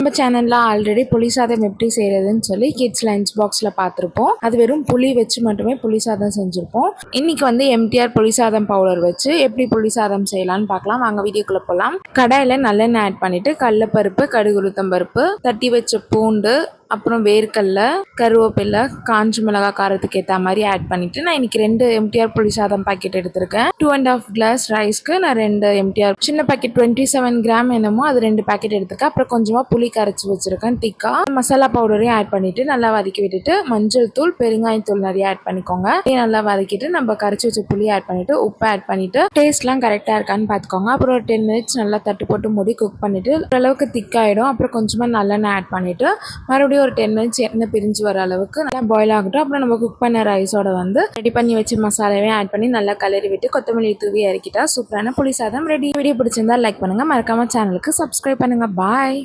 நம்ம சேனல்ல ஆல்ரெடி புளி சாதம் எப்படி செய்யறதுன்னு சொல்லி கிட்ஸ் லஞ்ச் பாக்ஸ்ல பார்த்துருப்போம். அது வெறும் புளி வச்சு மட்டுமே புளி சாதம் செஞ்சிருப்போம். இன்னைக்கு வந்து எம்டிஆர் புளி சாதம் பவுடர் வச்சு எப்படி புளி சாதம் செய்யலாம்னு பார்க்கலாம். வாங்க வீடியோக்குள்ள போகலாம். கடாயில நல்லெண்ணெய் ஆட் பண்ணிட்டு கடலைப்பருப்பு, கடுகு, உளுத்தம் பருப்பு, தட்டி வச்ச பூண்டு, அப்புறம் வேர்க்கடலை, கருவேப்பிலை, காஞ்ச மிளகாய் காரத்துக்கு ஏற்ற மாதிரி ஆட் பண்ணிட்டு நான் இன்னைக்கு 2 எம்டிஆர் புளி சாதம் பாக்கெட் எடுத்திருக்கேன். 2.5 கிளாஸ் ரைஸ்க்கு நான் 2 எம்டிஆர் சின்ன பாக்கெட் 27 கிராம் என்னமோ அது 2 பாக்கெட் எடுத்திருக்கேன். அப்புறம் கொஞ்சமா புளி கரைச்சி வச்சிருக்கேன் திக்கா. மசாலா பவுடரையும் ஆட் பண்ணிட்டு நல்லா வதக்கி விட்டுட்டு மஞ்சள் தூள், பெருங்காயத்தூள் நிறைய ஆட் பண்ணிக்கோங்க. நல்லா வதக்கிட்டு நம்ம கரைச்சி வச்ச புளி ஆட் பண்ணிட்டு உப்பு ஆட் பண்ணிட்டு டேஸ்ட்லாம் கரெக்டா இருக்கான்னு பார்த்துக்கோங்க. அப்புறம் ஒரு 10 மினிட்ஸ் நல்லா தட்டு போட்டு மூடி குக் பண்ணிட்டு ஓரளவுக்கு திக்காயிடும். அப்புறம் கொஞ்சமா நல்லெண்ணெய் ஆட் பண்ணிட்டு மறுபடியும் ஒரு 10 மினிட்ஸ் எண்ணெய் பிரிஞ்சு வர அளவுக்கு நல்லா பாயில் ஆகட்டும். அப்புறம் நம்ம குக் பண்ண ரைஸோட வந்து ரெடி பண்ணி வச்ச மசாலாவே ஆட் பண்ணி நல்லா கலரி விட்டு கொத்தமல்லி தூவி இறக்கிட்டா சூப்பரான புளி சாதம் ரெடி. வீடியோ பிடிச்சிருந்தா லைக் பண்ணுங்க, மறக்காம சேனலுக்கு சப்ஸ்கிரைப் பண்ணுங்க. பாய்.